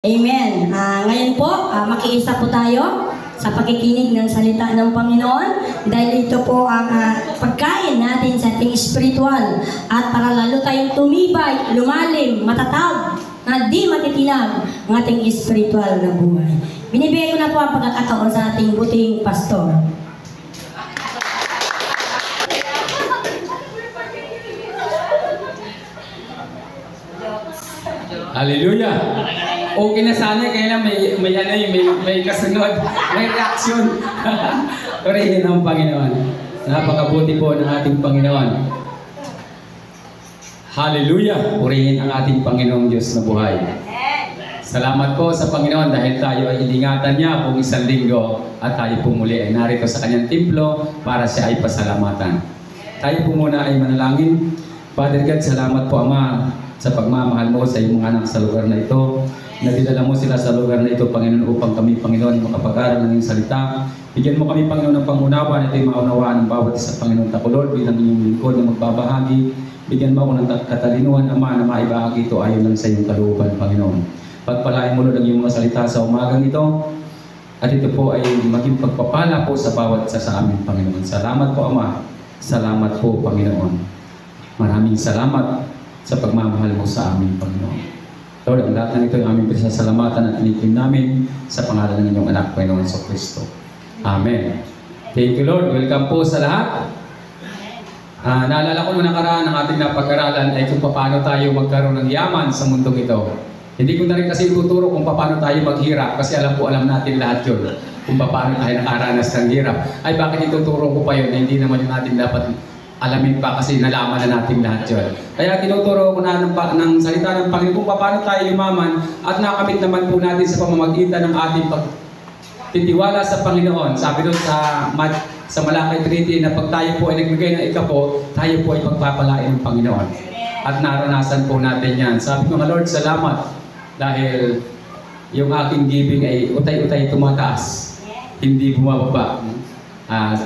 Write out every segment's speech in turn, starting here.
Amen. Ngayon po, makiisa po tayo sa pakikinig ng salita ng Panginoon dahil ito po ang pagkain natin sa ating spiritual at para lalo tayong tumibay, lumalim, matatag na di matitinag ang ating spiritual na buhay. Binibigay ko na po ang pagkakataon sa ating buting pastor. Hallelujah! Okay na sana, kaya lang may kasunod, may reaksyon. Purihin ang Panginoon. Napakabuti po ng ating Panginoon. Hallelujah! Purihin ang ating Panginoong Diyos na buhay. Salamat po sa Panginoon dahil tayo ay iningatan niya buong isang linggo at tayo po muli ay narito sa kanyang templo para siya ay pasalamatan. Tayo po muna ay manalangin. Father God, salamat po Ama sa pagmamahal mo sa iyong mga anak sa lugar na ito. Nagdala mo sila sa lugar na ito, Panginoon, upang kami, Panginoon, makapag-aral ng iyong salita. Bigyan mo kami, Panginoon, ng pangunawa na ito'y maunawaan ng bawat isa, Panginoon, Takulod, bilang iyong lingkod na magbabahagi. Bigyan mo ako ng katalinuhan, Ama, na maibahagi ito ayon lang sa iyong kalooban, Panginoon. Pagpalain mo, Lord, ang iyong mga salita sa umagang ito. At ito po ay maging pagpapala po sa bawat isa sa amin, Panginoon. Salamat po, Ama. Salamat po, Panginoon. Maraming salamat sa pagmamahal mo sa amin, Panginoon. Lord, ang lahat ng ito ay aming pinasasalamatan at tinikim namin sa pangalan ng inyong anak, Panginoon sa Kristo. Amen. Thank you, Lord. Welcome po sa lahat. Naalala ko nung nakaraan ng ating napag-aralan ay kung paano tayo magkaroon ng yaman sa mundong ito. Hindi ko na rin kasi ituturo kung paano tayo maghirap kasi alam natin lahat yun. Kung paano tayo nakaranas ng hirap. Ay bakit ituturo ko pa yun? Hindi naman yun natin dapat alamin pa kasi nalaman na natin lahat yun. Kaya tinuturo ko na ng salita ng Panginoon kung paano tayo yumaman at nakamit naman po natin sa pamamagitan ng ating pagtitiwala sa Panginoon. Sabi doon sa Malakay 3:10 na pag tayo po ay nagbigay ng ikapo, tayo po ay pagpapalain ng Panginoon. At naranasan po natin yan. Sabi ko nga, Lord, salamat dahil yung aking giving ay utay-utay tumataas, hindi bumababa.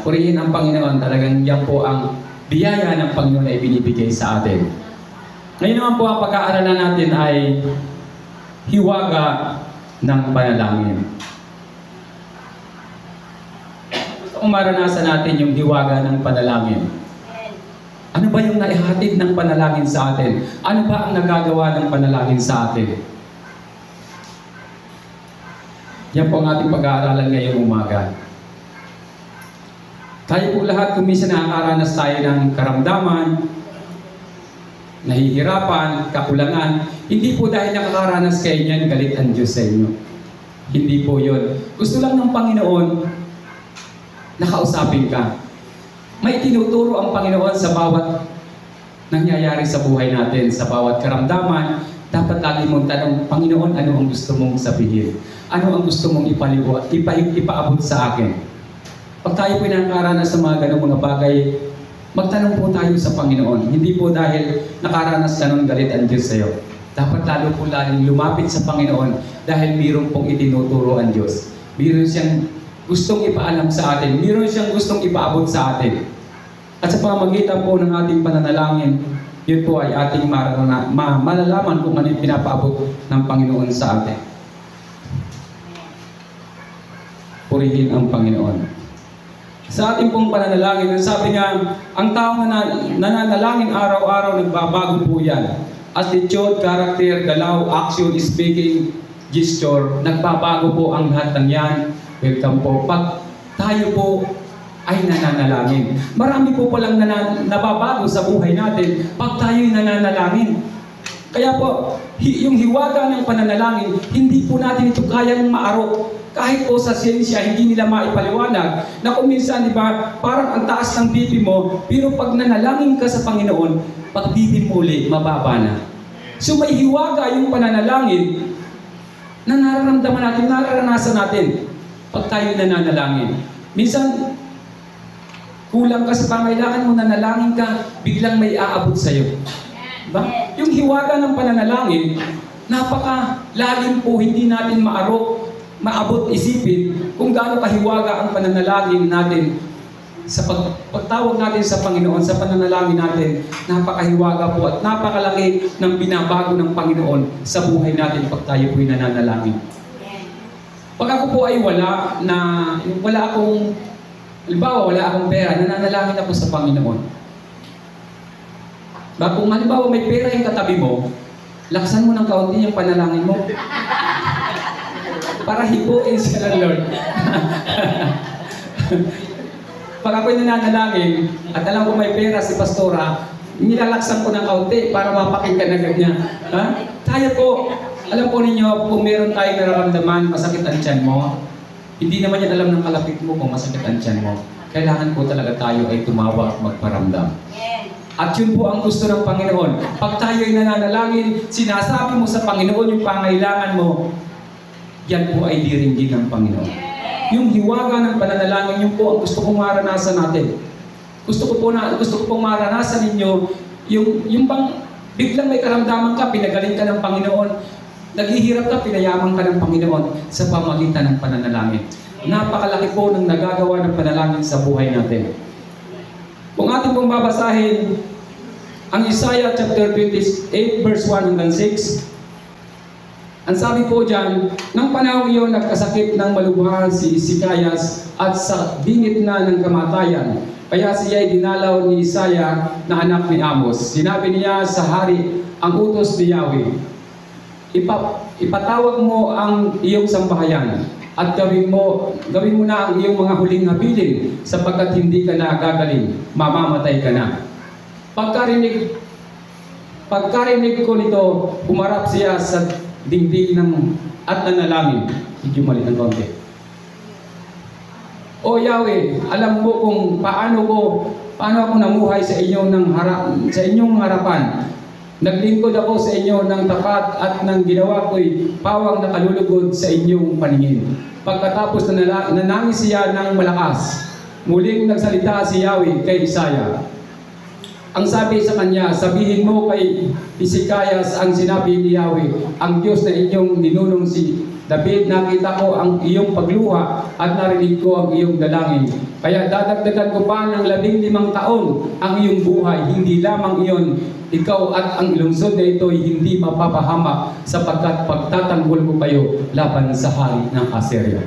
Purihin ang Panginoon, talagang yan po ang biyaya ng Panginoon ay binibigay sa atin. Ngayon naman po ang pag-aaralan natin ay hiwaga ng panalangin. Gusto kong maranasan natin yung hiwaga ng panalangin. Ano ba yung naihatid ng panalangin sa atin? Ano ba ang nagagawa ng panalangin sa atin? Yan po ang ating pag-aaralan ngayong umaga. Tayo po lahat, kung minsan nakakaranas tayo ng karamdaman, nahihirapan, kakulangan, hindi po dahil nakakaranas kayo niyan, galit ang Diyos sa inyo. Hindi po yun. Gusto lang ng Panginoon, nakausapin ka. May tinuturo ang Panginoon sa bawat nangyayari sa buhay natin, sa bawat karamdaman. Dapat lagi mong tanong, Panginoon, ano ang gusto mong sabihin? Ano ang gusto mong ipaabot sa akin? Pag tayo po nakaranas sa mga ganong mga bagay, magtanong po tayo sa Panginoon. Hindi po dahil nakaranas ka ng galit ang Diyos sa iyo. Dapat lalo po lalo lumapit sa Panginoon dahil mayroon pong itinuturo ang Diyos. Mayroon siyang gustong ipaalam sa atin. Mayroon siyang gustong ipaabot sa atin. At sa pamamagitan po ng ating pananalangin, yun po ay ating malalaman kung ano yung pinapaabot ng Panginoon sa atin. Purihin ang Panginoon. Sa ating pong pananalangin, sabi nga, ang taong nananalangin araw-araw, nagbabago po yan. Attitude, character, galaw, action, speaking, gesture, nagbabago po ang lahat ng yan. Welcome po. Pag tayo po ay nananalangin. Marami po palang nababago sa buhay natin pag tayo'y nananalangin. Kaya po, yung hiwaga ng pananalangin, hindi po natin ito kayang maarok. Kahit po sa siyensya, hindi nila maipaliwanag na kung minsan, di ba, parang ang taas ng BP mo, pero pag nanalangin ka sa Panginoon, pag BP mo ulit, mababa na. So may hiwaga yung pananalangin na nararamdaman natin, nararanasan natin pag tayo nananalangin. Minsan, kulang ka sa pangailangan mo, nanalangin ka, biglang may aabot sa'yo. Diba? Yung hiwaga ng pananalangin, napaka-lalim po, hindi natin maabot isipin kung gaano kahiwaga ang pananalangin natin sa pagtawag natin sa Panginoon, sa pananalangin natin, napakahiwaga po at napakalaki ng binabago ng Panginoon sa buhay natin pag tayo po'y nananalangin. Pag ako po ay wala akong, halimbawa wala akong pera, nananalangin ako sa Panginoon. Kung halimbawa may pera yung katabi mo, laksan mo ng kaunti yung panalangin mo. Para hipuin siya ng Lord. Pag ako'y nananalangin at alam ko may pera si Pastora, nilalaksan ko ng kaunti para mapakinggan agad niya. Ha? Tayo po, alam po ninyo, kung meron tayong nararamdaman, masakit ang tiyan mo, hindi naman yan alam ng kalapit mo kung masakit ang tiyan mo. Kailangan po talaga tayo ay tumawag at magparamdam. At yun po ang gusto ng Panginoon. Pag tayo ay nananalangin, sinasabi mo sa Panginoon yung pangailangan mo, yan po ay diringgin ng Panginoon. Yung hiwaga ng pananalangin, yun po ang gusto kong maranasan natin. Gusto ko pong maranasan ninyo, yung bang biglang may karamdaman ka, pinagaling ka ng Panginoon, naghihirap ka, pinayaman ka ng Panginoon sa pamagitan ng pananalangin. Napakalaki po ng nagagawa ng panalangin sa buhay natin. Kung ating pong babasahin, ang Isaiah chapter 28 verse 1 hanggang 6, ang sabi po dyan, nang panahon iyon nagkasakit ng malubha si Hezekias at sa bingit na ng kamatayan. Kaya siya ay dinalaw ni Isaiah na anak ni Amos. Sinabi niya sa hari ang utos ni Yahweh, ipatawag mo ang iyong sambahayan at gawin mo na ang iyong mga huling habilin sapagkat hindi ka na gagaling, mamamatay ka na. Pagkarinig ko nito, humarap siya sa dingding at nanalangin. Medyo mali ng konti. O Yahweh, alam mo kung paano ako namuhay sa inyong harapan. Naglingkod ako sa inyo ng tapat at ng ginawa ko'y pawang nakalulugod sa inyong paningin. Pagkatapos nanangis siya ng malakas, muling nagsalita si Yahweh kay Isaiah. Ang sabi sa kanya, sabihin mo kay Hezekias ang sinabi ni Yahweh, ang Diyos na inyong ninunong si David, nakita ko ang iyong pagluha at narinig ko ang iyong dalangin. Kaya dadagdagan ko pa ng 15 taon ang iyong buhay. Hindi lamang iyon, ikaw at ang lungsod na ito ay hindi mapapahamak sapagkat pagtatanggol ko kayo laban sa hari ng Assyria.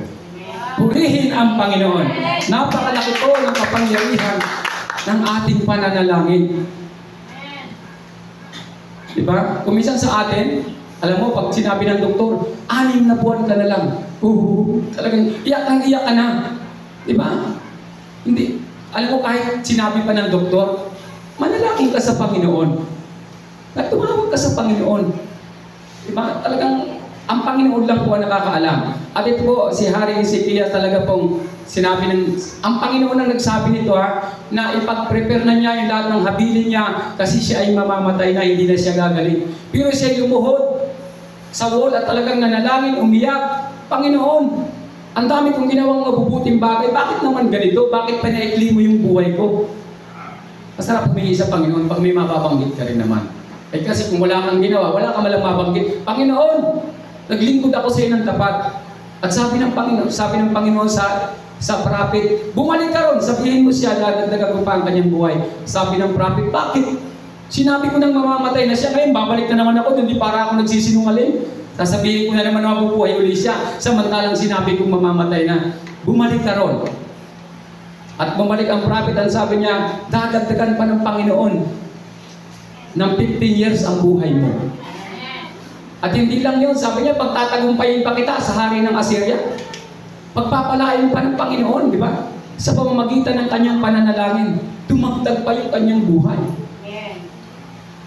Purihin ang Panginoon. Napakalaki po ng kapangyarihan ng ating pananalangin. Diba? Kung minsan sa atin, alam mo, pag sinabi ng doktor, 6 na buwan ka na lang. Talagang iyak ka na. Diba? Hindi. Alam mo, kahit sinabi pa ng doktor, manalangin ka sa Panginoon. At tumawag ka sa Panginoon. Diba? Talagang, ang Panginoon lang po ang nakakaalam. At ito po, si Hari Hezekias talaga pong sinabi ang Panginoon ang nagsabi nito na ipag-prepare na niya yung lahat ng habilin niya kasi siya ay mamamatay na, hindi na siya gagaling. Pero siya ay lumuhod sa wall at talagang nanalangin, umiyak, Panginoon, ang dami kong ginawang mabubuting bagay, bakit naman ganito? Bakit panaikli mo yung buhay ko? Masarap humingi sa Panginoon pag may mababanggit ka rin naman. Eh kasi kung wala kang ginawa, wala kang malang mabanggit, Panginoon, naglingkod ako sa iyo ng tapat. At sabi ng Panginoon sa prophet, bumalik ka ron, sabihin mo siya, dadagdagan ko pa ang kanyang buhay. Sabi ng prophet, bakit? Sinabi ko nang mamamatay na siya, ngayon babalik na naman ako, hindi para ako nagsisinungaling. Sasabihin ko na naman na mabubuhay uli siya, samantalang sinabi kong mamamatay na, bumalik ka ron. At bumalik ang prophet, ang sabi niya, dadagdagan pa ng Panginoon ng 15 years ang buhay mo. At hindi lang yun, sabi niya, pagtatagumpayin pa kita sa hari ng Assyria. Pagpapalain pa ng Panginoon, di ba? Sa pamamagitan ng kanyang pananalangin, dumagdag pa yung kanyang buhay.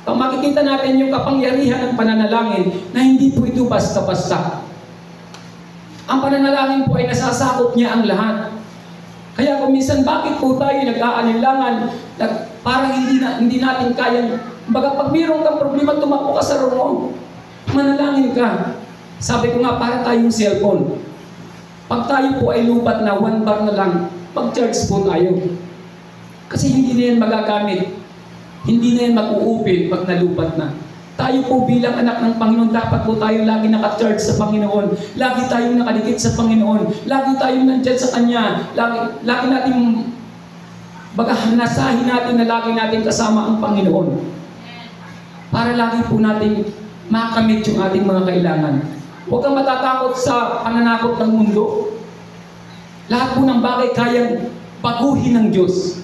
Pag makikita natin yung kapangyarihan ng pananalangin na hindi po ito basta-basta. Ang pananalangin po ay nasasakop niya ang lahat. Kaya kung minsan, bakit po tayo nag-aalinlangan parang hindi natin kayang, baga pag mayroon kang problema, tumakbo ka sa room mo. Manalangin ka. Sabi ko nga, para tayong cellphone. Pag tayo po ay lupat na 1 bar na lang, mag-charge po tayo. Kasi hindi na yan magagamit. Hindi na yan mag-uupil pag nalupat na. Tayo po bilang anak ng Panginoon, dapat po tayo lagi naka-charge sa Panginoon. Lagi tayong nakadikit sa Panginoon. Lagi tayong nandyan sa Kanya. Lagi natin Baga nasahin natin na lagi natin kasama ang Panginoon. Para lagi po natin makamit yung ating mga kailangan. Huwag kang matatakot sa pananakot ng mundo. Lahat po ng bagay kayang baguhin ng Diyos.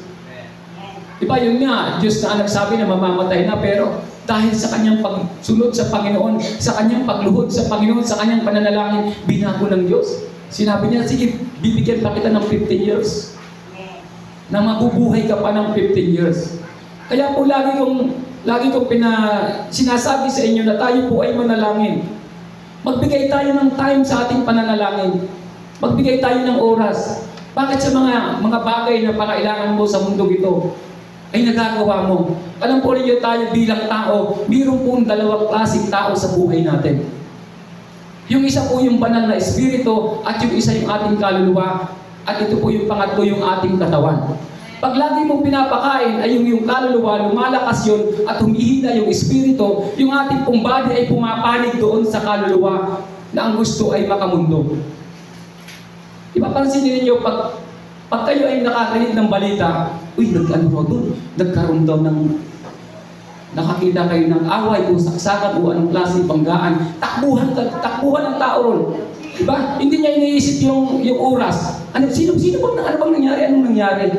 Diba yun nga, Diyos na nagsabi na mamamatay na, pero dahil sa kanyang pagsunod sa Panginoon, sa kanyang pagluhod sa Panginoon, sa kanyang pananalangin, binago ng Diyos. Sinabi niya, sige, bibigyan pa kita ng 15 years. Na mabubuhay ka pa ng 15 years. Kaya po lagi kong sinasabi sa inyo na tayo po ay manalangin. Magbigay tayo ng time sa ating pananalangin. Magbigay tayo ng oras. Bakit sa mga bagay na pakailangan mo sa mundo ito ay nagagawa mo? Alam po ninyo tayo bilang tao, mayroon pong dalawang klaseng tao sa buhay natin. Yung isa po yung banal na espiritu at yung isa yung ating kaluluwa. At ito po yung pangatlo, yung ating katawan. Pag lagi mong pinapakain ay yung kaluluwa, lumalakas yun at humihina yung espiritu, yung ating pong body ay pumapanig doon sa kaluluwa na ang gusto ay makamundo. Ipapansin ninyo, pag kayo ay nakakarinig ng balita, uy, nagkaroon daw ng, nakakita kayo ng away o saksakan o anong klaseng banggaan, takbuhan ng tao ron. Diba? Hindi niya iniisip yung oras. Sino bang nangyari? Anong nangyari?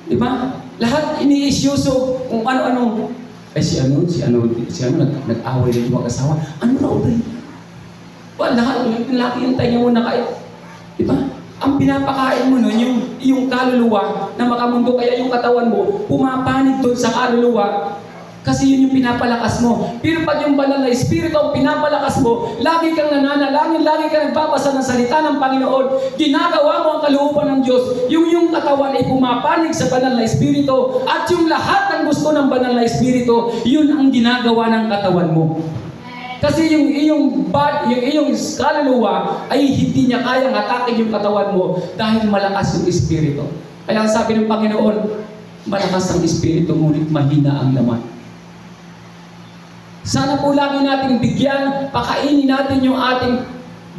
Diba? Lahat iniisyoso kung ano-ano. Ay si ano, nag-away rin yung mag-asawa. Ano raw tayo? Lahat, laki yung tayo mo na kayo. Diba? Ang pinapakain mo nun, yung kaluluwa na makamundo, kaya yung katawan mo, pumapanig doon sa kaluluwa, kasi yun yung pinapalakas mo. Pero pag yung banal na espiritu ang pinapalakas mo, lagi kang nananalangin, lagi kang nagbabasa ng salita ng Panginoon, ginagawa mo ang kalooban ng Diyos, yung katawan ay pumapanig sa banal na espiritu, at yung lahat ng gusto ng banal na espiritu, yun ang ginagawa ng katawan mo. Kasi yung iyong kaluluwa ay hindi niya kayang atakin yung katawan mo dahil malakas yung espiritu. Kaya ang sabi ng Panginoon, malakas ang espiritu, ngunit mahina ang laman. Sana po lagi nating bigyan, pakainin natin yung ating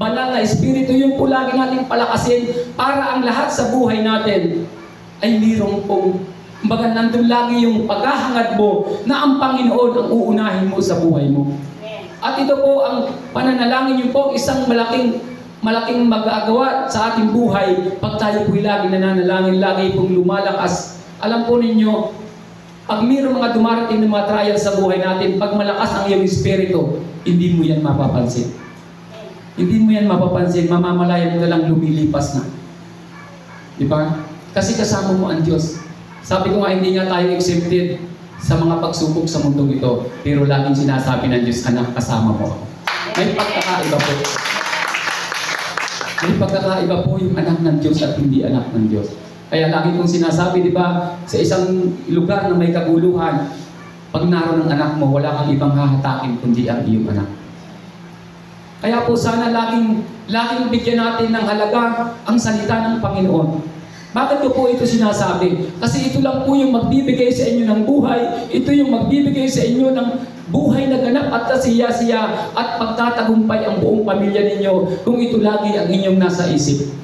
banal na espiritu, yung po lagi nating palakasin para ang lahat sa buhay natin ay mayroong pong, kumbaga nandun lagi yung paghahangad mo na ang Panginoon ang uunahin mo sa buhay mo. At ito po ang pananalangin niyo po, isang malaking magagawa sa ating buhay pag tayo po'y lagi nananalangin, lagi pong lumalakas. Alam po ninyo, pag mayroong mga dumarating na mga trial sa buhay natin, pag malakas ang iyong espiritu, hindi mo yan mapapansin. Hindi mo yan mapapansin, mamamalayan mo na lang lumilipas na. Di ba? Kasi kasama mo ang Diyos. Sabi ko nga, hindi nga tayo exempted sa mga pagsubok sa mundong ito, pero laging sinasabi ng Diyos, anak, kasama mo ako. May pagkakaiba po. May pagkakaiba po yung anak ng Diyos at hindi anak ng Diyos. Kaya lagi kong sinasabi, di ba, sa isang lugar na may kaguluhan, pag naroon ang anak mo, wala kang ibang hahatakin kundi ang iyong anak. Kaya po sana laging bigyan natin ng halaga ang salita ng Panginoon. Bakit ko po ito sinasabi? Kasi ito lang po yung magbibigay sa inyo ng buhay, ito yung magbibigay sa inyo ng buhay na ganap at kasiya-siya at pagtatagumpay ang buong pamilya ninyo kung ito lagi ang inyong nasa isip.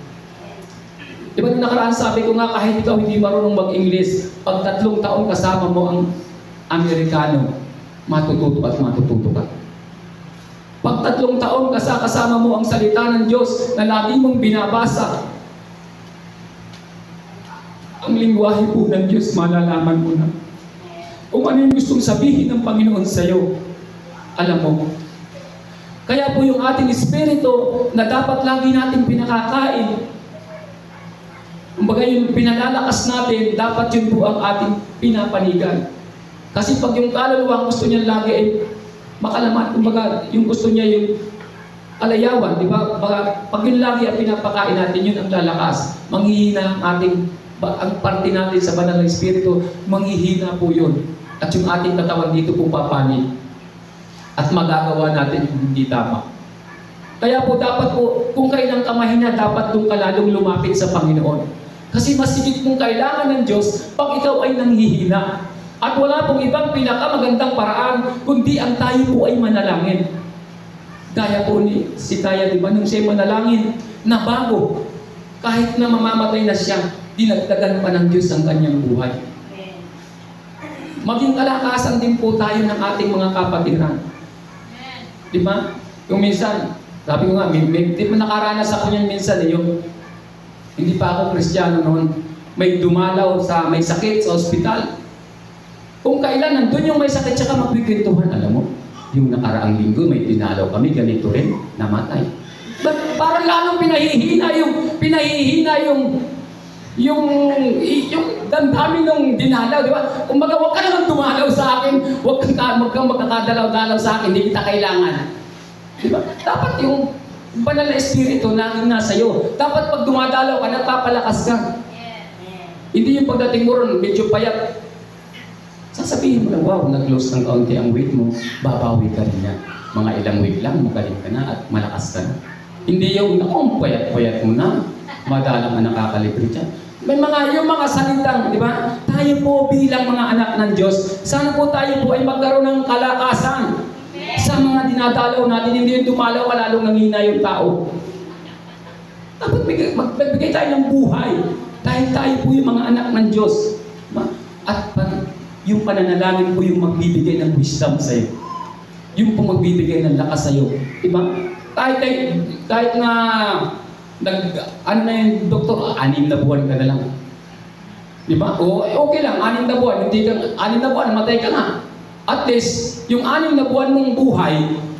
Diba nung nakaraan sabi ko nga, kahit ikaw hindi marunong mag-English, pag 3 taon kasama mo ang Amerikano, matututo at matututo ka. Pag 3 taon kasama mo ang salita ng Diyos na lagi mong binabasa, ang lingwahe po ng Diyos, malalaman mo na. Kung ano yung gustong sabihin ng Panginoon sa iyo, alam mo. Kaya po yung ating espiritu na dapat lagi natin pinakakain, kumbaga yung pinalalakas natin, dapat yun po ang ating pinapanigan. Kasi pag yung kaluluwa gusto niya lagi ay makalaman, kumbaga yung gusto niya yung alayawan, di ba? Pag yun lagi ang pinapakain natin, yun ang lalakas. Manghihina ang ating ang parte natin sa banal na espiritu, manghihina po yun. At yung ating katawan dito po papanig. At magagawa natin yung hindi tama. Kaya po dapat po, kung kailang kamahina, dapat doon ka lalong lumapit sa Panginoon. Kasi mas higit mong kailangan ng Diyos pag ikaw ay nanghihina. At wala pong ibang pinakamagandang paraan, kundi ang tayo po ay manalangin. Gaya po ni si Taya, di ba? Nung siya manalangin, na bago. Kahit na mamamatay na siya, dinagdagan pa ng Diyos ang kanyang buhay. Maging kalakasan din po tayo ng ating mga kapatiran. Di ba? Yung minsan, sabi ko nga, di ba nakaranas ako yan minsan yung hindi pa ako Kristiyano noon, may dumalaw may sakit sa ospital. Kung kailan nandun yung may sakit, tsaka magkikwentuhan, alam mo, yung nakaraang linggo, may dinalaw kami, ganito rin, namatay. But parang lalong pinahihina yung damdamin ng dinalaw, di ba? Kung huwag ka naman dumalaw sa akin, huwag kang magkakadalaw-dalaw sa akin, hindi kita kailangan. Di ba? Dapat yung banal na espiritu laging nasa iyo. Dapat pag dumadalaw ka, nagpapalakas ka. Hindi yung pagdating mo ron, medyo payat. Sasabihin mo lang, wow, nag-lose ng kaunti ang weight mo, babawi ka rin yan. Mga ilang week lang, magaling ka na at malakas ka na. Hindi yung, payat-payat mo na, madalang ka nakakalibre dyan. May yung mga salitang, di ba? Tayo po bilang mga anak ng Diyos, sana po tayo po ay magkaroon ng kalakasan sa mga dinadalaw natin, hindi yung dumalaw ka lalong nanghina yung tao. Dapat magbigay tayo ng buhay dahil tayo po yung mga anak ng Diyos. At yung pananalangin po yung magbibigay ng wisdom sa iyo. Yung po magbibigay ng lakas sa iyo. Diba? Kahit na ano na yung doktor, 6 na buwan ka na lang. Diba? O okay lang, 6 na buwan. 6 na buwan, namatay ka na. At least, yung 6 na buwan mong buhay,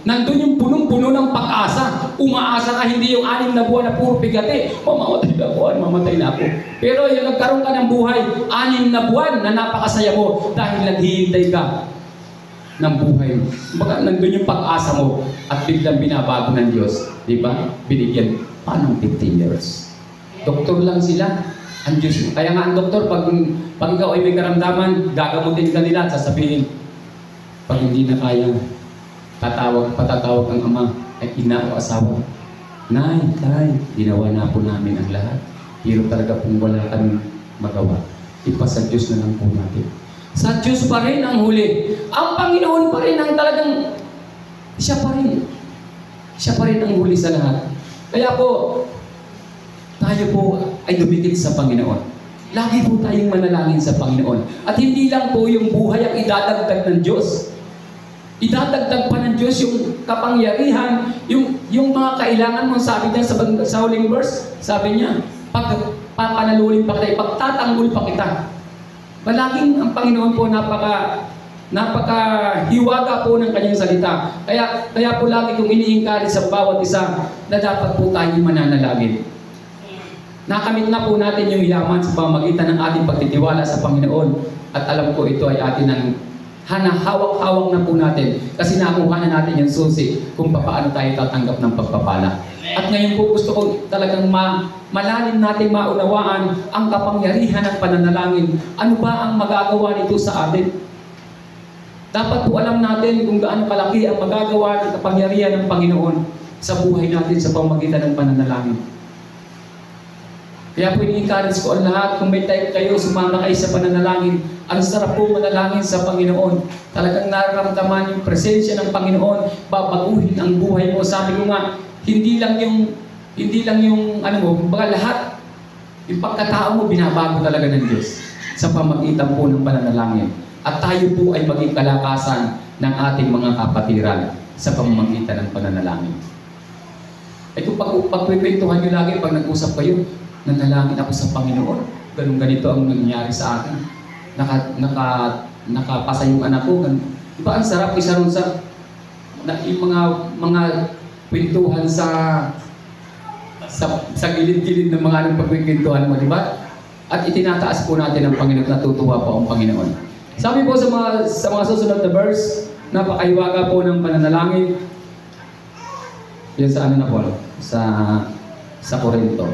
nandun yung punong-puno ng pag-asa. Umaasa ka, hindi yung 6 na buwan na puro bigati. Mamamatay na buwan, mamatay na ako. Pero yung nagkaroon ka ng buhay, 6 na buwan na napakasaya mo dahil naghihintay ka ng buhay mo. Baga, nandun yung pag-asa mo at biglang binabago ng Diyos. Di ba? Binigyan pa ng 15 years. Doktor lang sila. Ang Diyos. Kaya nga ang doktor, pag ikaw ay may karamdaman, gagamutin ka nila at sasabihin, pag hindi na kaya, patatawag ang ama, ay ina o asawa. Nay, tay, ginawa na po namin ang lahat. Pero talaga kung wala kami magawa, ipasa Diyos na lang po natin. Sa Diyos pa rin ang huli. Ang Panginoon pa rin ang talagang, siya pa rin. Siya pa rin ang huli sa lahat. Kaya po, tayo po ay dumikit sa Panginoon. Lagi po tayong manalangin sa Panginoon. At hindi lang po yung buhay ang idadagdag ng Diyos. Idadagdag pa ng Diyos yung kapangyarihan, yung mga kailangan mo. Sabi niya sa huling verse, sabi niya, papanalulin pa kita, pagtatanggol pa kita. Palaging ang Panginoon po napakahiwaga po ng kanyang salita. Kaya po lagi kong iniingkari sa bawat isa na dapat po tayong mananalangin. Nakamit na po natin yung yaman sa pamamagitan ng ating pagtitiwala sa Panginoon. At alam ko ito ay atin ng hawak-hawak na po natin kasi nakuha na natin yung susi kung paano tayo tatanggap ng pagpapala. At ngayon po gusto ko talagang malalim natin maunawaan ang kapangyarihan ng pananalangin. Ano ba ang magagawa nito sa atin? Dapat po alam natin kung gaano kalaki ang magagawa ng kapangyarihan ng Panginoon sa buhay natin sa pamamagitan ng pananalangin. Kaya po ini-encourage ko ang lahat, kung may time kayo, sumama kayo sa pananalangin. Ang sarap po manalangin sa Panginoon. Talagang nararamdaman yung presensya ng Panginoon, babaguhin ang buhay mo. Sabi ko nga, hindi lang yung ano mo, baga lahat, yung pagkatao mo, binabago talaga ng Diyos sa pamagitan po ng pananalangin. At tayo po ay maging kalakasan ng ating mga kapatiran sa pamamagitan ng pananalangin. Ay kung pagpipintuhan nyo lagi, pag nag-usap kayo, nanalangin ako sa Panginoon. Ganito ang nangyayari sa akin. Nakapasa yung anak ko. Diba ang sarap isa ron sa yung mga kwentuhan sa gilid-gilid ng mga pagkikwentuhan mo, diba? At itinataas po natin ang Panginoon, natutuwa po ang Panginoon. Sabi po sa mga susunod na verse, napakahiwaga po ng pananalangin. Yan sa ano na po, sa Corinto.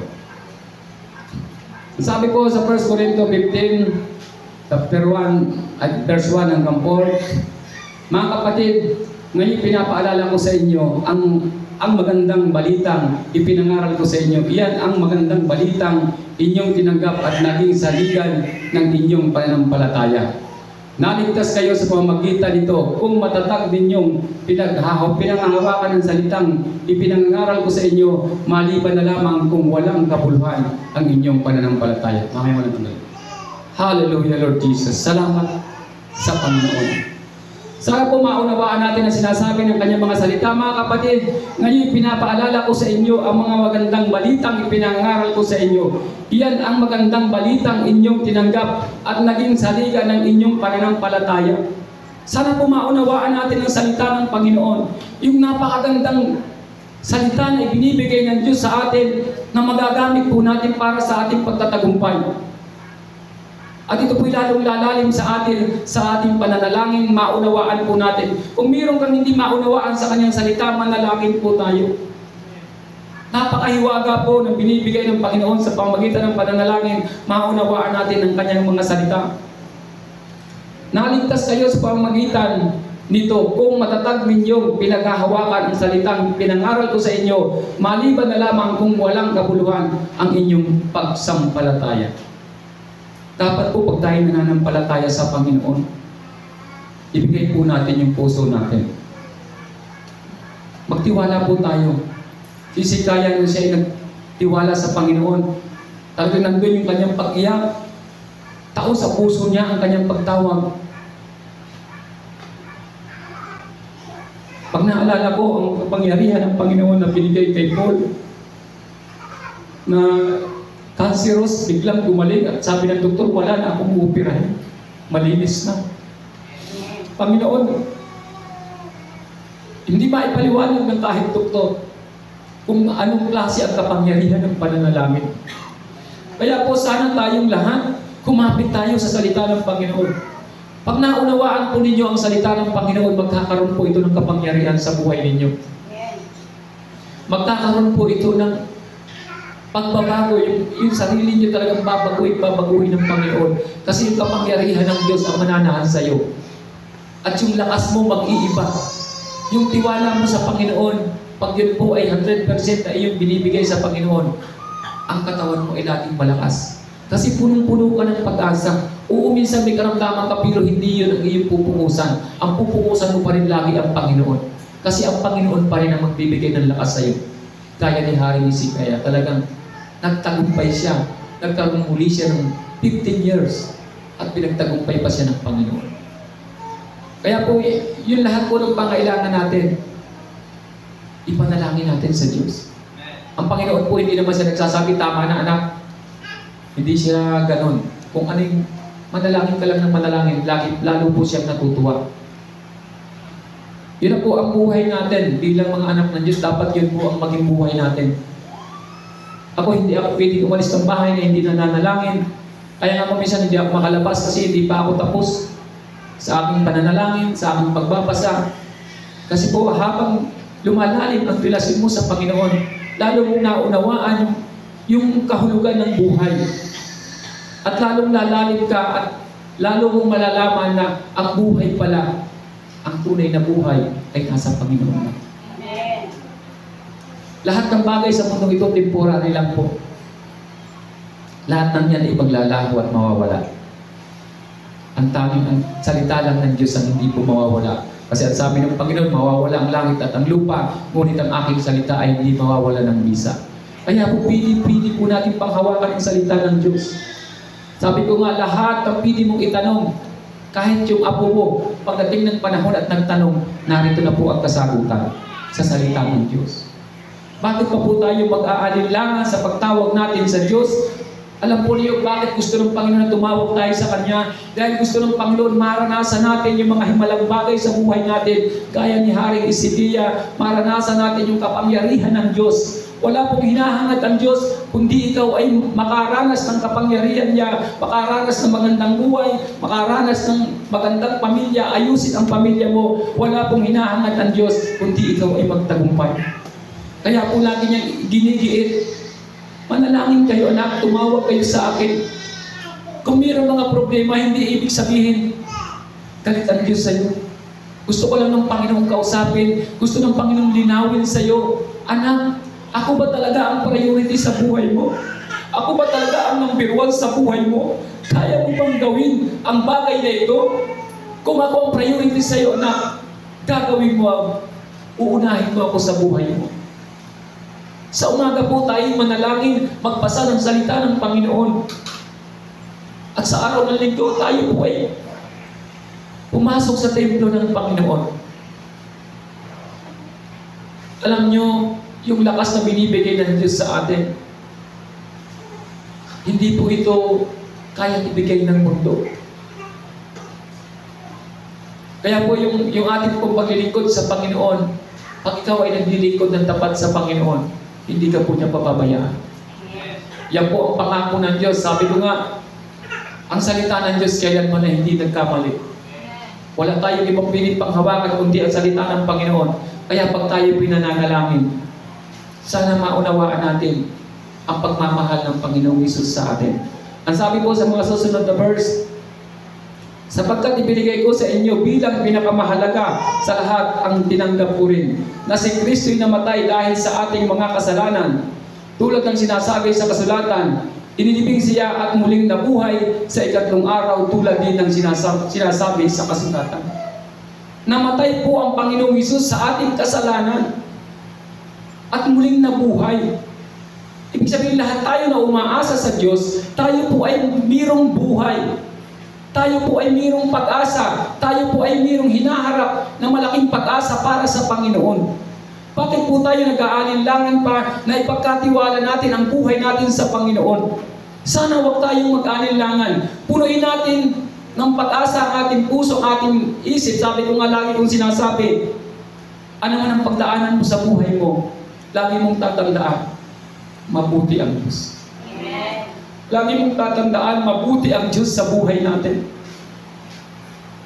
Sabi po sa 1 Corinto 15, chapter 1, at verse 1 hanggang 4, mga kapatid, ngayon pinapaalala ko sa inyo ang magandang balitang ipinangaral ko sa inyo. Iyan ang magandang balitang inyong tinanggap at naging saligan ng inyong pananampalataya. Naligtas kayo sa pamamagitan nito kung matatag ninyong pinanghahawakan ng salitang ipinangaral ko sa inyo, maliban na lamang kung walang kabuluhan ang inyong pananampalataya. Mamaya mo lang tuloy. Hallelujah, Lord Jesus. Salamat sa Panginoon. Sana po maunawaan natin ang sinasabi ng kanyang mga salita, mga kapatid. Ngayon pinapaalala ko sa inyo ang mga magandang balitang ipinangaral ko sa inyo. Iyan ang magandang balitang inyong tinanggap at naging saligan ng inyong pananampalataya. Sana po maunawaan natin ang salita ng Panginoon. Yung napakagandang salita na ibinibigay ng Diyos sa atin na magagamit po natin para sa ating pagtatagumpay. At ito po'y lalong lalalim sa ating pananalangin, maunawaan po natin. Kung mayroon kang hindi maunawaan sa kanyang salita, manalangin po tayo. Napakahiwaga po ng binibigay ng Panginoon sa pamamagitan ng pananalangin, maunawaan natin ang kanyang mga salita. Naligtas kayo sa pamamagitan nito kung matatag ninyong pinaghahawakan ang salitang pinangaral ko sa inyo, maliban na lamang kung walang kabuluhan ang inyong pagsampalataya. Dapat po pag tayo nananampalataya sa Panginoon, ibigay po natin yung puso natin. Magtiwala po tayo. Sisikaya nyo siya nagtiwala sa Panginoon. Talagang nandun yung kanyang pag-iyak. Tao sa puso niya ang kanyang pagtawag. Pag naalala ko ang kapangyarihan ng Panginoon na binigay kay Paul, na cancerous, biglang gumaling at sabi ng doktor, wala na akong uupirahin. Malinis na. Panginoon, hindi ba ipaliwanag ng kahit doktor kung anong klase ang kapangyarihan ng pananalangin? Kaya po sana tayong lahat, kumapit tayo sa salita ng Panginoon. Pag naunawaan po ninyo ang salita ng Panginoon, magkakaroon po ito ng kapangyarihan sa buhay ninyo. Magkakaroon po ito ng pagbabago, yung sarili nyo talagang babaguhin ng Panginoon. Kasi yung kapangyarihan ng Diyos ang mananahan sa iyo. At yung lakas mo mag-iiba. Yung tiwala mo sa Panginoon, pag yun po ay 100% na iyong binibigay sa Panginoon, ang katawan mo ay laging malakas. Kasi punong-puno ka ng pag-asa. Oo, minsan may karamdaman ka, pero hindi yun ang iyong pupungusan. Ang pupungusan mo pa rin lagi ang Panginoon. Kasi ang Panginoon pa rin ang magbibigay ng lakas sa iyo. Kaya ni Hari Hezekiah, talagang nagtagumpay siya. Nagkaroon muli siya ng 15 years at pinagtagumpay pa siya ng Panginoon. Kaya po, yun lahat po ng pangailangan natin, ipanalangin natin sa Diyos. Ang Panginoon po, hindi naman siya nagsasabi, tama na anak. Hindi siya ganon. Kung anong manalangin ka lang ng manalangin, lalo po siyang natutuwa. Yun na po ang buhay natin bilang mga anak ng Diyos. Dapat yun po ang maging buhay natin. Hindi ako pwedeng umalis ng bahay na hindi nananalangin. Kaya nga minsan hindi ako makalabas kasi hindi pa ako tapos sa aking pananalangin, sa aking pagbabasa. Kasi po habang lumalalim ang relasyon mo sa Panginoon, lalo mong naunawaan yung kahulugan ng buhay. At lalong lalalim ka at lalo mong malalaman na ang buhay pala, ang tunay na buhay ay nasa Panginoon na. Lahat ng bagay sa mundong ito, temporary lang po. Lahat ng yan ay maglalaho at mawawala. Ang salita lang ng Diyos ang hindi po mawawala. Kasi ang sabi ng Panginoon, mawawala ang langit at ang lupa, ngunit ang aking salita ay hindi mawawala ng bisa. Kaya po, pili po natin panghawakan ang salita ng Diyos. Sabi ko nga, lahat ng pili mong itanong, kahit yung apo mo, pagdating ng panahon at nagtanong, narito na po ang kasagutan sa salita ng Diyos. Bakit pa po tayo mag-aalinlangan sa pagtawag natin sa Diyos? Alam po niyo bakit gusto ng Panginoon na tumawag tayo sa Kanya? Dahil gusto ng Panginoon maranasan natin yung mga himalang bagay sa buhay natin. Gaya ni Haring Hezekiah, maranasan natin yung kapangyarihan ng Diyos. Wala pong hinahangad ang Diyos, kundi ikaw ay makaranas ng kapangyarihan niya, makaranas ng magandang buhay, makaranas ng magandang pamilya, ayusin ang pamilya mo. Wala pong hinahangad ang Diyos, kundi ikaw ay magtagumpay. Kaya po lagi niyang ginigiit, manalangin kayo anak, tumawag kayo sa akin. Kung mayroong mga problema, hindi ibig sabihin, galit ang Diyos sa iyo. Gusto ko lang ng Panginoong kausapin, gusto ng Panginoong linawin sa iyo, anak, ako ba talaga ang priority sa buhay mo? Ako ba talaga ang number 1 sa buhay mo? Kaya mo bang gawin ang bagay na ito? Kung ako ang priority sa iyo, anak, gagawin mo, uunahin mo ako sa buhay mo. Sa umaga po tayo manalangin, magbasa ng salita ng Panginoon. At sa araw ng linggo, tayo po ay pumasok sa templo ng Panginoon. Alam nyo, yung lakas na binibigay ng Diyos sa atin, hindi po ito kayang ibigay ng mundo. Kaya po yung ating pong paglilingkod sa Panginoon, pag ikaw ay naglilingkod ng tapat sa Panginoon, hindi ka po niya papabayaan. Yan po ang pangako ng Diyos. Sabi ko nga, ang salita ng Diyos kailanman na hindi nagkamali. Wala tayong ibang pilit panghawakan kundi ang salita ng Panginoon. Kaya pag tayo pinananalangin, sana maunawaan natin ang pagmamahal ng Panginoong Hesus sa atin. Ang sabi po sa mga susunod na verse, sapagkat ibinigay ko sa inyo bilang pinakamahalaga sa lahat ang tinanggap ko rin, na si Kristo'y namatay dahil sa ating mga kasalanan. Tulad ng sinasabi sa kasulatan, inilibing siya at muling nabuhay sa ikatlong araw tulad din ng sinasabi sa kasulatan. Namatay po ang Panginoong Hesus sa ating kasalanan at muling nabuhay. Ibig sabihin, lahat tayo na umaasa sa Diyos, tayo po ay mayroong buhay. Tayo po ay mayroong pag-asa. Tayo po ay mayroong hinaharap na malaking pag-asa para sa Panginoon. Bakit po tayo nag-aalinlangan pa na ipagkatiwala natin ang buhay natin sa Panginoon? Sana huwag tayong mag-aalinlangan. Punuin natin ng pag-asa ang ating puso, ang ating isip. Sabi ko nga lagi kong sinasabi, ano man ang pagdaanan mo sa buhay mo, lagi mong tatandaan, mabuti ang Diyos. Lagi mong tatandaan, mabuti ang Diyos sa buhay natin.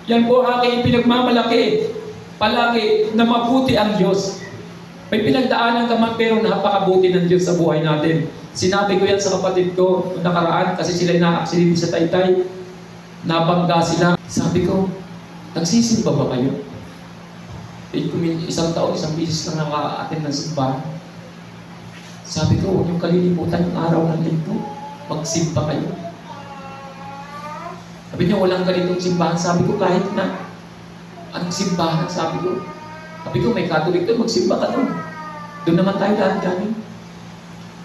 Yan po aking pinagmamalaki, palagi na mabuti ang Diyos. May pinagdaanan ka man pero napakabuti ng Diyos sa buhay natin. Sinabi ko yan sa kapatid ko nakaraan kasi sila na-aksidente sa Taytay. Nabangga sila. Sabi ko, nagsisimba ba kayo? Isang taon, isang bisis lang naka-attend ng simbahan. Sabi ko, huwag yung kalilimutan yung araw ng linggo. Magsimba kayo. Sabi niya, walang ganitong simbahan. Sabi ko, kahit na. Anong simbahan? Sabi ko, may Katolik doon, magsimba ka doon. Doon naman tayo lahat galing.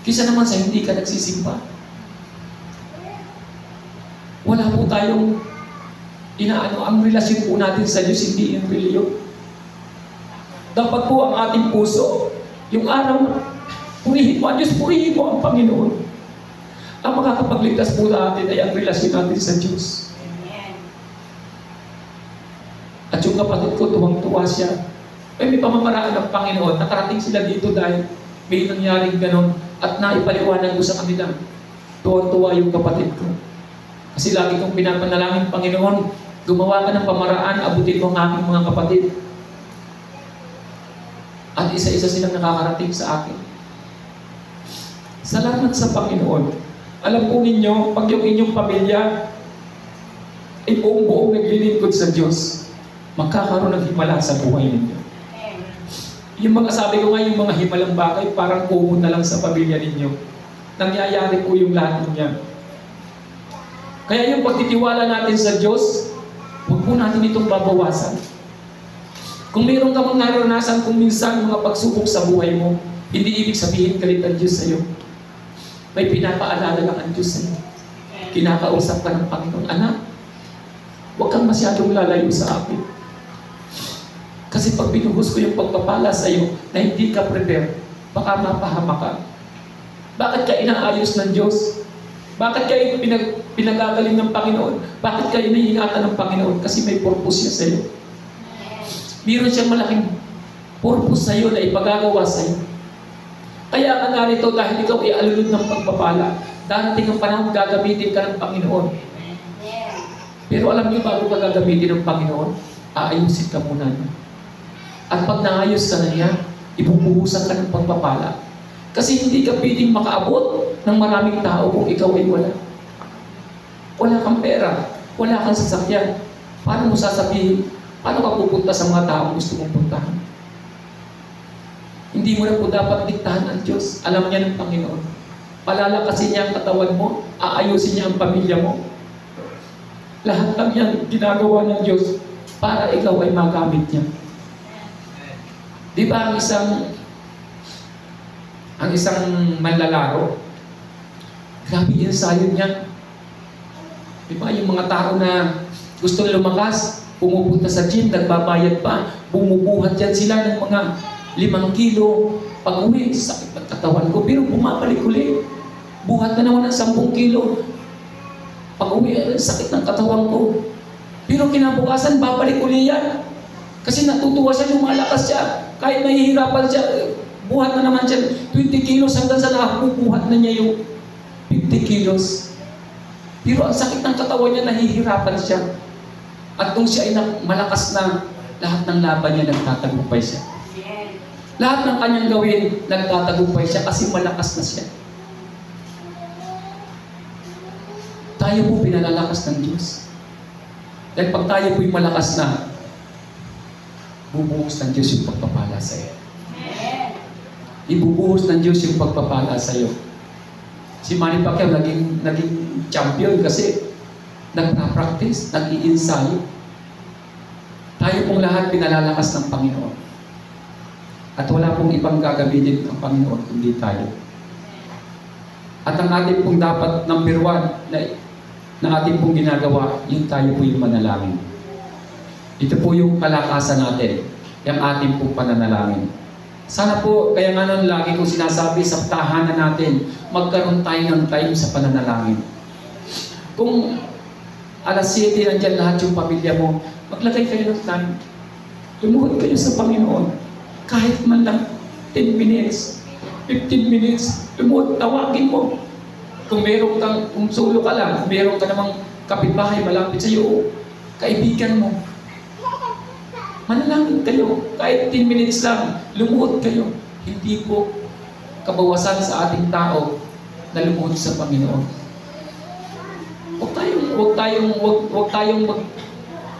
Kisa naman sa hindi ka nagsisimba. Wala po tayong ang relasyon po natin sa Diyos, hindi yung reliyon. Dapat po ang ating puso, yung araw na, purihin mo ang Diyos, purihin mo ang Panginoon. Ang makakapagligtas po natin ay ang relasyon natin sa Diyos. At yung kapatid ko, tuwang-tuwa siya. May pamamaraan ng Panginoon. Nakarating sila dito dahil may nangyaring ganon. At naipaliwanag ko sa kanila. Tuwang-tuwa yung kapatid ko. Kasi lagi kong pinapanalangin, Panginoon, gumawa ka ng pamaraan, abutin mo ang aking mga kapatid. At isa-isa silang nakakarating sa akin. Salamat sa Panginoon. Alam po ninyo, pag yung inyong pamilya ay buong-buong naglilingkod sa Diyos, magkakaroon ng himala sa buhay ninyo. Yung mga sabi ko nga, yung mga himalang bagay, parang common na lang sa pamilya ninyo. Nangyayari po yung lahat niya. Kaya yung pagtitiwala natin sa Diyos, huwag po natin itong babawasan. Kung mayroon ka mang naranasan kung minsan mga pagsubok sa buhay mo, hindi ibig sabihin galit ang Diyos sa iyo. May pinapaalala lang ang Diyos sa iyo. Kinakausap ka ng Panginoon, anak, huwag kang masyadong lalayo sa akin. Kasi pag binuhos ko yung pagpapala sa iyo na hindi ka prepare, baka mapahama ka. Bakit ka inaayos ng Diyos? Bakit ka pinagagaling ng Panginoon? Bakit ka iniingatan ng Panginoon? Kasi may purpose niya sa iyo. Meron siyang malaking purpose sa iyo na ipagagawa sa iyo. Kaya ka narito dahil ikaw ay alulod ng pagpapala. Darating ang panahon, gagamitin ka ng Panginoon. Pero alam niyo, bago ka gagamitin ng Panginoon, aayusin ka muna niya. At pag naayos ka na niya, ibubuhusan ka ng pagpapala. Kasi hindi ka pwedeng makaabot ng maraming tao kung ikaw ay wala. Wala kang pera, wala kang sasakyan. Paano mo sasabihin? Paano ka pupunta sa mga tao gusto mong puntahan? Hindi mo na po dapat diktahan ang Diyos. Alam niya ng Panginoon. Palalakasin niya ang katawan mo, aayusin niya ang pamilya mo. Lahat lang yan ginagawa ng Diyos para ikaw ay magamit niya. Di ba ang isang manlalaro, grabe ensayo niya. Di ba yung mga tao na gusto lumakas, pumupunta sa gym, nagbabayad pa, bumubuhat yan sila ng mga 5 kilo. Pag uwi, sakit ng katawan ko, pero bumabalik ulit. Buhat na naman ng 10 kilo. Pag uwi, sakit ng katawan ko. Pero kinabukasan, babalik uli yan. Kasi natutuwa siya, lumalakas siya. Kahit nahihirapan siya, buhat na naman siya. 20 kilos hanggang sa nakabubuhat na niya yung 50 kilos. Pero ang sakit ng katawan niya, nahihirapan siya. At kung siya ay malakas na, lahat ng laban niya, nagtatagumpay siya. Lahat ng kanyang gawin, nagtatagumpay siya kasi malakas na siya. Tayo po pinalalakas ng Diyos. Dahil pag tayo po'y malakas na, bubuhos ng Diyos yung pagpapala sa iyo. Ibubuhos ng Diyos yung pagpapala sa iyo. Si Manny Pacquiao naging champion kasi nagpa-practice, nag-i-ensayo. Tayo pong lahat pinalalakas ng Panginoon. At wala pong ibang gagamitin ng Panginoon kundi tayo. At ang ating pong dapat number 1 na ating pong ginagawa, yung tayo po yung manalangin. Ito po yung kalakasan natin, yung ating pong pananalangin. Sana po, kaya nga nun lagi kong sinasabi sa tahanan natin, magkaroon tayo ng time sa pananalangin. Kung alas 7 nandyan lahat yung pamilya mo, maglagay kayo ng time. Lumuhod kayo sa Panginoon. Kahit man lang 10 minutes, 15 minutes, lumuhod, tawagin mo. Kung solo ka lang, meron ka namang kapitbahay malapit sa iyo, kaibigan mo, manalangin kayo. Kahit 10 minutes lang, lumuhod kayo. Hindi po kabawasan sa ating tao na lumuhod sa Panginoon.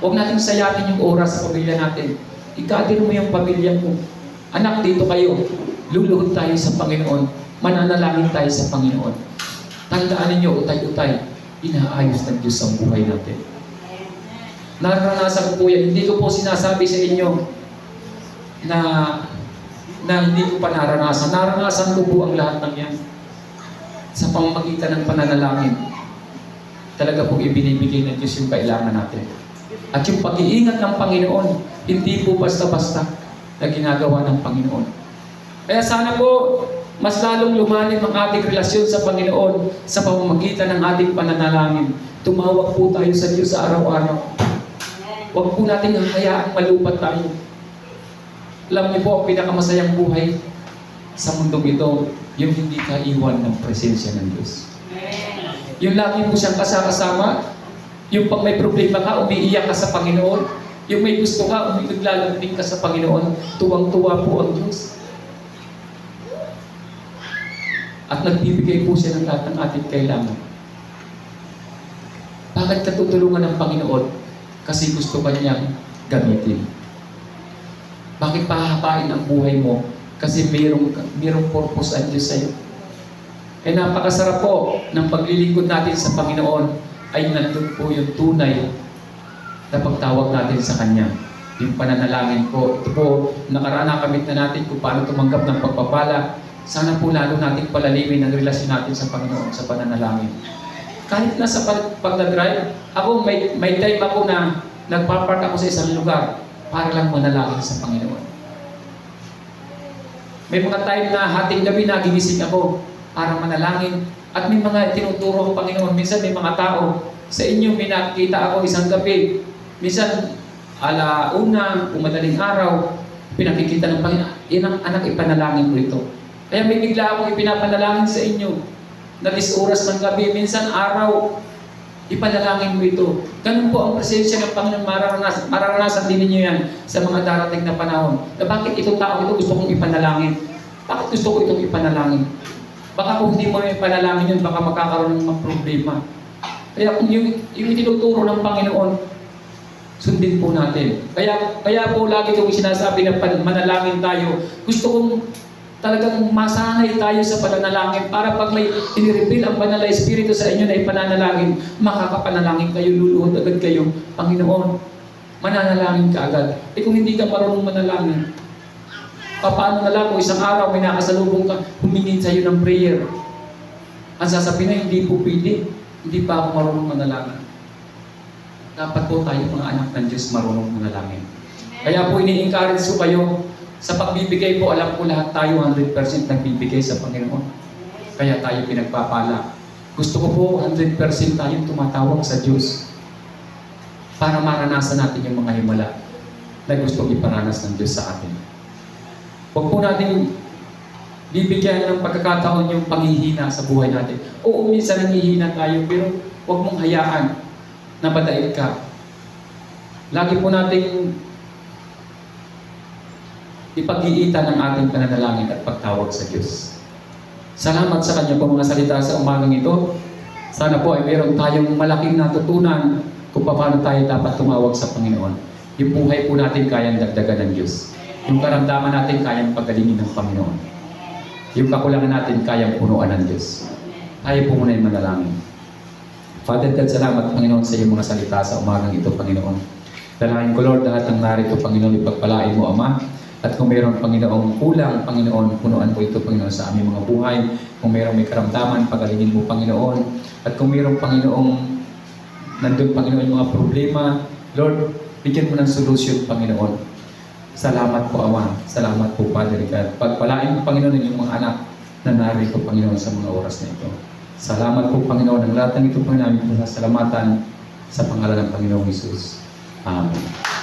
Huwag natin sayatin yung oras sa pamilya natin. Ikadir mo yung pamilya mo. Anak, dito kayo. Luluhod tayo sa Panginoon. Mananalangin tayo sa Panginoon. Tandaan ninyo, utay-utay, inaayos ng Diyos ang buhay natin. Naranasan ko po yan. Hindi ko po sinasabi sa inyo na hindi ko pa naranasan. Naranasan ko po ang lahat ng yan. Sa pamamagitan ng pananalangin, talaga pong ibinibigay ng Diyos yung kailangan natin. At yung pag-iingat ng Panginoon, hindi po basta-basta na ginagawa ng Panginoon. Kaya sana po, mas lalong lumalim ang ating relasyon sa Panginoon sa pamamagitan ng ating pananalangin. Tumawag po tayo sa Diyos sa araw-araw. Huwag po natin hayaang malupat tayo. Alam niyo po, ang pinakamasayang buhay sa mundong ito, yung hindi ka iwan ng presensya ng Diyos. Yung lagi mo siyang kasama, yung pag may problema ka, umiiyak ka sa Panginoon. Yung may gusto ka, naglalambing ka sa Panginoon. Tuwang-tuwa po ang Diyos. At nagbibigay po siya ng lahat ng ating kailangan. Bakit ka tutulungan ng Panginoon? Kasi gusto ka niyang gamitin. Bakit pahapain ang buhay mo? Kasi mayroong purpose ang Diyos sa'yo. Kaya napakasarap po ng paglilingkod natin sa Panginoon ay nandun po yung tunay na pagtawag natin sa Kanya. Yung pananalangin po. Ito po, nakaraan nakamit na natin kung paano tumanggap ng pagpapala. Sana po lalo nating palalimin ang relasyon natin sa Panginoon sa pananalangin. Kahit na sa pagdadrive, ako may time ako na nagpapark ako sa isang lugar para lang manalangin sa Panginoon. May mga time na hating gabi na gigising ako para manalangin. At may mga tinuturo ang Panginoon. Minsan may mga tao, sa inyo may nakikita ako isang gabi. Minsan, alauna, madaling araw, pinakikita ng Panginoon, yan ang anak, ipanalangin mo ito. Kaya may bigla akong ipinapanalangin sa inyo. Na 10 oras ng gabi, minsan araw, ipanalangin mo ito. Ganun po ang presensya ng Panginoon, mararanasan din ninyo yan sa mga darating na panahon. Na bakit itong tao ito gusto kong ipanalangin? Bakit gusto ko itong ipanalangin? Baka kung hindi mo ipanalangin yun, baka magkakaroon ng mga problema. Kaya kung yung itinuturo ng Panginoon, sundin po natin. Kaya po lagi kong sinasabi na manalangin tayo. Gusto kong talagang masanay tayo sa pananalangin para pag may inireveal ang banal na Espiritu sa inyo na ipananalangin, makakapanalangin kayo, luluhod agad kayo, Panginoon, mananalangin ka agad. Kung hindi ka marunong manalangin, paano na lang kung isang araw may nakasalubong ka, humingin sa'yo ng prayer. Ang sasabihin na, hindi po pwede. Hindi pa ako marunong manalangin. Dapat po tayo mga anak ng Diyos marunong manalangin. Kaya po ini-encourage ko kayo sa pagbibigay po, alam ko lahat tayo 100% nagbibigay sa Panginoon. Kaya tayo pinagpapala. Gusto ko po 100% tayong tumatawag sa Diyos para maranasan natin yung mga himala na gustong iparanas ng Diyos sa atin. Huwag po natin bibigyan ng pagkakataon yung panghihina sa buhay natin. Oo, minsan nanghihina tayo, pero huwag mong hayaan na padaig ka. Lagi po nating ipag-iitan ng ating pananalangin at pagtawag sa Diyos. Salamat sa Kanya po mga salita sa umagang ito. Sana po ay meron tayong malaking natutunan kung paano tayo dapat tumawag sa Panginoon. Yung buhay po natin kayang dagdagan ng Diyos. Yung karamdaman natin kayang pagalingin ng Panginoon. Yung kakulangan natin kayang punuan ng Diyos. Tayo po muna yung manalangin. Father God, salamat Panginoon sa iyong mga salita sa umagang ito, Panginoon. Dalangin ko Lord, lahat ng narito, Panginoon, ipagpalain mo, Ama. At kung mayroong Panginoong kulang, Panginoon, punuan po ito, Panginoon, sa aming mga buhay. Kung mayroong may karamdaman, pagalingin mo, Panginoon. At kung mayroong Panginoong nandun, Panginoon, yung mga problema, Lord, bigyan mo ng solusyon, Panginoon. Salamat po, Ama. Salamat po, Father God. Pagpalain mo, Panginoon, yung mga anak na narito, Panginoon, sa mga oras na ito. Salamat po, Panginoon. Ang lahat ng ito, Panginoon, namin sasalamatan sa pangalan ng Panginoong Jesus. Amen.